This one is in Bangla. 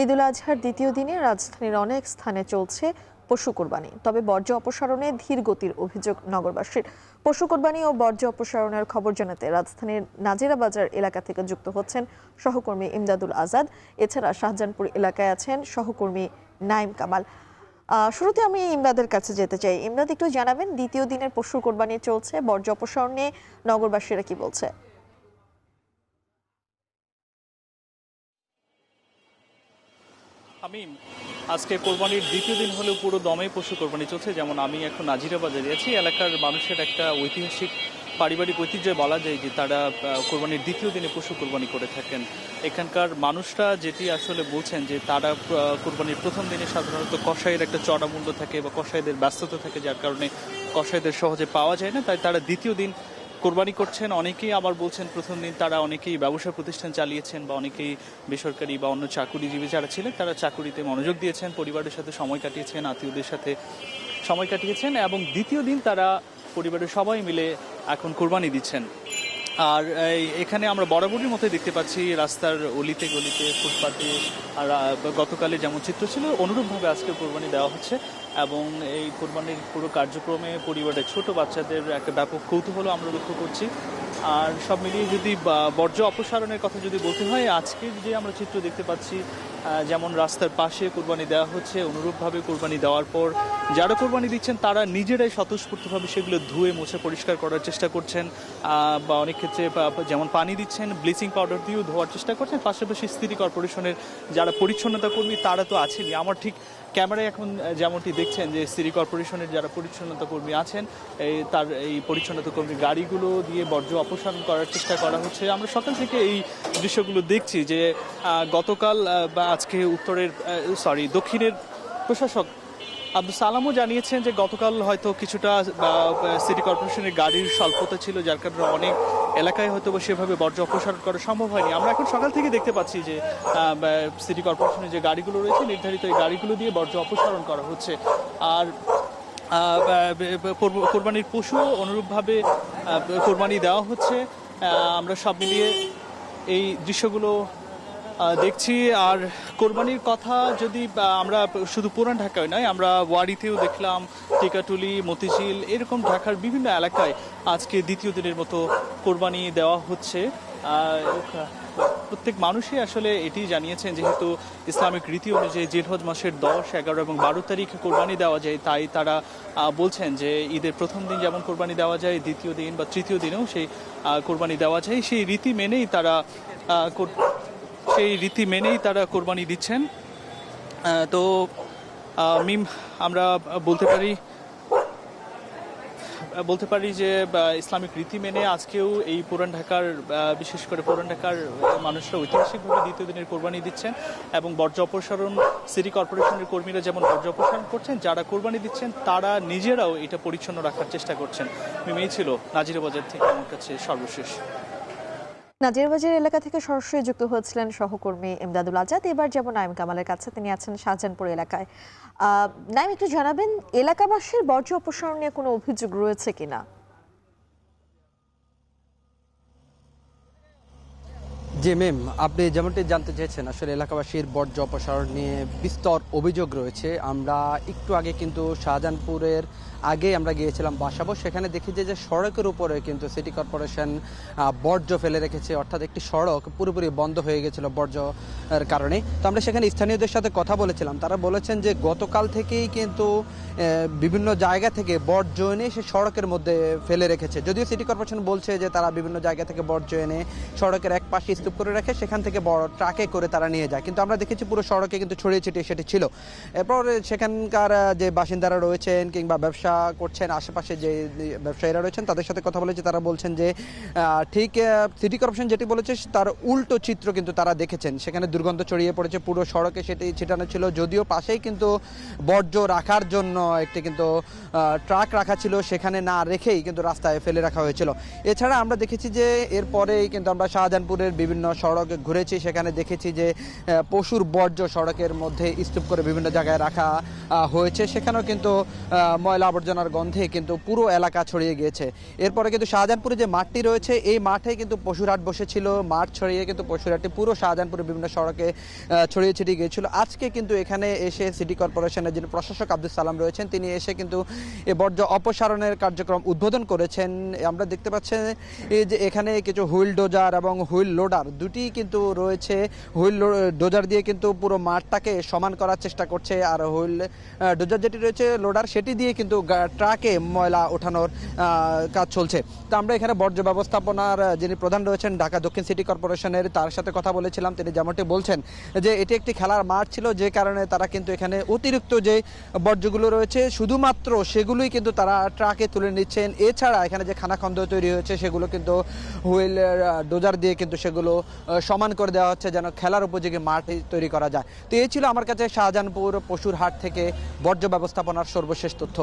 ঈদুল আজহার দ্বিতীয় দিনে রাজধানীর অনেক স্থানে চলছে পশু কোরবানি। তবে বর্জ্য অপসারণে ধীর গতির অভিযোগ নগরবাসীর। পশু কোরবানি ও বর্জ্য অপসারণের খবর জানাতে রাজধানীর নাজিরা বাজার এলাকা থেকে যুক্ত হচ্ছেন সহকর্মী ইমদাদুল আজাদ। এছাড়া শাহজাহানপুর এলাকায় আছেন সহকর্মী নাইম কামাল। শুরুতে আমি ইমদাদের কাছে যেতে চাই। ইমদাদ, একটু জানাবেন, দ্বিতীয় দিনের পশু কোরবানি চলছে, বর্জ্য অপসারণ নিয়ে নগরবাসীরা কি বলছে? আমি আজকে কোরবানির দ্বিতীয় দিন হলেও পুরো দমে পশু কোরবানি চলছে। যেমন আমি এখন নাজিরা বাজারে আছি। এলাকার মানুষের একটা ঐতিহাসিক পারিবারিক ঐতিহ্যে বলা যায় যে তারা কোরবানির দ্বিতীয় দিনে পশু কোরবানি করে থাকেন। এখানকার মানুষরা যেটি আসলে বলছেন যে তারা কোরবানির প্রথম দিনে সাধারণত কসাইয়ের একটা চড়া মূল্য থাকে বা কসাইদের ব্যস্ততা থাকে, যার কারণে কসাইদের সহজে পাওয়া যায় না, তাই তারা দ্বিতীয় দিন কোরবানি করছেন। অনেকেই আবার বলছেন প্রথম দিন তারা অনেকেই ব্যবসা প্রতিষ্ঠান চালিয়েছেন বা অনেকেই বেসরকারি বা অন্য চাকুরিজীবী যারা ছিলেন তারা চাকুরিতে মনোযোগ দিয়েছেন, পরিবারের সাথে সময় কাটিয়েছেন, আত্মীয়দের সাথে সময় কাটিয়েছেন, এবং দ্বিতীয় দিন তারা পরিবারের সবাই মিলে এখন কোরবানি দিচ্ছেন। আর এখানে আমরা বরাবরের মতোই দেখতে পাচ্ছি রাস্তার অলিতে গলিতে ফুটপাতে। আর গতকালে যেমন চিত্র ছিল অনুরূপভাবে আজকে কোরবানি দেওয়া হচ্ছে, এবং এই কোরবানির পুরো কার্যক্রমে পরিবারের ছোট বাচ্চাদের একটা ব্যাপক কৌতূহল আমরা লক্ষ্য করছি। আর সব মিলিয়ে যদি বর্জ্য অপসারণের কথা যদি বলতে হয়, আজকে যে আমরা চিত্র দেখতে পাচ্ছি, যেমন রাস্তার পাশে কোরবানি দেওয়া হচ্ছে, অনুরূপভাবে কোরবানি দেওয়ার পর যারা কোরবানি দিচ্ছেন তারা নিজেরাই স্বতঃস্ফূর্তভাবে সেগুলো ধুয়ে মুছে পরিষ্কার করার চেষ্টা করছেন, বা অনেক ক্ষেত্রে যেমন পানি দিচ্ছেন, ব্লিচিং পাউডার দিয়েও ধোয়ার চেষ্টা করছেন। পাশাপাশি সিটি কর্পোরেশনের যারা পরিচ্ছন্নতা কর্মী তারা তো আছেনই। আমার ঠিক ক্যামেরায় এখন যেমনটি দেখছেন যে সিটি কর্পোরেশনের যারা পরিচ্ছন্নতা কর্মী আছেন, এই পরিচ্ছন্নতা কর্মী গাড়িগুলো দিয়ে বর্জ্য অপসারণ করার চেষ্টা করা হচ্ছে। আমরা সকাল থেকে এই দৃশ্যগুলো দেখছি যে গতকাল বা আজকে দক্ষিণের প্রশাসক আব্দুল সালামও জানিয়েছেন যে গতকাল হয়তো কিছুটা সিটি কর্পোরেশনের গাড়ির স্বল্পতা ছিল, যার কারণে অনেক এলাকায় হয়তো সেভাবে বর্জ্য অপসারণ করা সম্ভব হয়নি। আমরা এখন সকাল থেকে দেখতে পাচ্ছি যে সিটি কর্পোরেশনের যে গাড়িগুলো রয়েছে নির্ধারিত এই গাড়িগুলো দিয়ে বর্জ্য অপসারণ করা হচ্ছে। আর কোরবানির পশু অনুরূপভাবে কোরবানি দেওয়া হচ্ছে। আমরা সব মিলিয়ে এই দৃশ্যগুলো দেখছি। আর কোরবানির কথা যদি আমরা শুধু পুরান ঢাকায় নয়, আমরা ওয়ারিতেও দেখলাম, টিকাটুলি, মতিঝিল, এরকম ঢাকার বিভিন্ন এলাকায় আজকে দ্বিতীয় দিনের মতো কোরবানি দেওয়া হচ্ছে। প্রত্যেক মানুষই আসলে এটি জানিয়েছেন যেহেতু ইসলামিক রীতি অনুযায়ী জিলহজ মাসের 10, 11 এবং 12 তারিখে কোরবানি দেওয়া যায়, তাই তারা বলছেন যে ঈদের প্রথম দিন যেমন কোরবানি দেওয়া যায়, দ্বিতীয় দিন বা তৃতীয় দিনেও সেই কোরবানি দেওয়া যায়। সেই রীতি মেনেই তারা কোরবানি দিচ্ছেন। তো আমরা বলতে পারি যে ইসলামিক রীতি মেনে আজকেও এই বিশেষ করে পুরান ঢাকার মানুষরা ঐতিহাসিকভাবে দ্বিতীয় দিনের কোরবানি দিচ্ছেন, এবং বর্জ্য অপসারণ সিটি কর্পোরেশনের কর্মীরা যেমন বর্জ্য অপসারণ করছেন, যারা কোরবানি দিচ্ছেন তারা নিজেরাও এটা পরিচ্ছন্ন রাখার চেষ্টা করছেন। এই ছিল নাজিরা বাজার থেকে আমার কাছে সর্বশেষ। নাজিরা বাজার এলাকা থেকে সরাসরি যুক্ত হয়েছিলেন সহকর্মী ইমদাদুল আজাদ। এবার যাব নাইম কামালের কাছে, তিনি আছেন শাহজাহানপুর এলাকায়। নাইম, একটু জানাবেন, এলাকাবাসীর বর্জ্য অপসারণ নিয়ে কোনো অভিযোগ রয়েছে কিনা? জি ম্যাম, আপনি যেমনটি জানতে চেয়েছেন, আসলে এলাকাবাসীর বর্জ্য অপসারণ নিয়ে বিস্তর অভিযোগ রয়েছে। আমরা একটু আগে কিন্তু শাহজাহানপুরের আগে আমরা গিয়েছিলাম বাসাবো, সেখানে দেখি যে সড়কের উপরে কিন্তু সিটি কর্পোরেশন বর্জ্য ফেলে রেখেছে, অর্থাৎ একটি সড়ক পুরোপুরি বন্ধ হয়ে গেছিল বর্জ্যের কারণে। তো আমরা সেখানে স্থানীয়দের সাথে কথা বলেছিলাম, তারা বলেছেন যে গতকাল থেকেই কিন্তু বিভিন্ন জায়গা থেকে বর্জ্য এনে সে সড়কের মধ্যে ফেলে রেখেছে। যদিও সিটি কর্পোরেশন বলছে যে তারা বিভিন্ন জায়গা থেকে বর্জ্য এনে সড়কের এক পাশে স্তূপ করে রাখে, সেখান থেকে বড় ট্রাকে করে তারা নিয়ে যায়, কিন্তু আমরা দেখেছি পুরো সড়কে কিন্তু ছড়িয়ে ছিটিয়ে সেটি ছিল। এরপর সেখানকার যে বাসিন্দারা রয়েছেন কিংবা ব্যবসা করছেন, আশেপাশে যে ব্যবসায়ীরা রয়েছেন তাদের সাথে কথা বলেছে, তারা বলছেন যে ঠিক সিটি কর্পোরেশন যেটি বলেছে তার উল্টো চিত্র কিন্তু তারা দেখেছেন। সেখানে দুর্গন্ধ ছড়িয়ে পড়েছে, পুরো সড়কে সেটি ছিটানো ছিল। যদিও পাশেই কিন্তু বর্জ্য রাখার জন্য একটি কিন্তু ট্রাক রাখা ছিল, সেখানে না রেখেই কিন্তু রাস্তায় ফেলে রাখা হয়েছিল। এছাড়া আমরা দেখেছি যে এরপরেই কিন্তু আমরা শাহজাহানপুরের বিভিন্ন বিভিন্ন সড়ক ঘুরেছি, সেখানে দেখেছি যে পশুর বর্জ্য সড়কের মধ্যে স্তূপ করে বিভিন্ন জায়গায় রাখা হয়েছে। সেখানেও কিন্তু ময়লা আবর্জনার গন্ধে কিন্তু পুরো এলাকা ছড়িয়ে গিয়েছে। এরপরে কিন্তু শাহজাহানপুরে যে মাঠটি রয়েছে এই মাঠে কিন্তু পশুর হাট বসেছিল, মাঠ ছড়িয়ে কিন্তু পশুর হাটটি পুরো শাহজাহানপুরের বিভিন্ন সড়কে ছড়িয়ে ছিটিয়ে গিয়েছিল। আজকে কিন্তু এখানে এসে সিটি কর্পোরেশনের যিনি প্রশাসক আব্দুল সালাম রয়েছেন তিনি এসে কিন্তু এই বর্জ্য অপসারণের কার্যক্রম উদ্বোধন করেছেন। আমরা দেখতে পাচ্ছেন এই যে এখানে কিছু হুইল ডোজার এবং হুইল লোডার দুটি কিন্তু রয়েছে। হুইল ডোজার দিয়ে কিন্তু পুরো মাঠটাকে সমান করার চেষ্টা করছে, আর হুইল ডোজার যেটি রয়েছে লোডার সেটি দিয়ে কিন্তু ট্রাকে ময়লা ওঠানোর কাজ চলছে। তো আমরা এখানে বর্জ্য ব্যবস্থাপনার যিনি প্রধান রয়েছেন ঢাকা দক্ষিণ সিটি কর্পোরেশনের, তার সাথে কথা বলেছিলাম। তিনি যেমনটি বলছেন যে এটি একটি খেলার মাঠ ছিল, যে কারণে তারা কিন্তু এখানে অতিরিক্ত যে বর্জ্যগুলো রয়েছে শুধুমাত্র সেগুলোই কিন্তু তারা ট্রাকে তুলে নিচ্ছেন। এছাড়া এখানে যে খানাখন্দ তৈরি হয়েছে সেগুলো কিন্তু হুইল ডোজার দিয়ে কিন্তু সেগুলো সমান করে দেওয়া হচ্ছে যেন খেলার উপযোগী মাঠ তৈরি করা যায়। তো এই ছিল আমার কাছে শাহজাহানপুর পশুর হাট থেকে বর্জ্য ব্যবস্থাপনার সর্বশেষ তথ্য।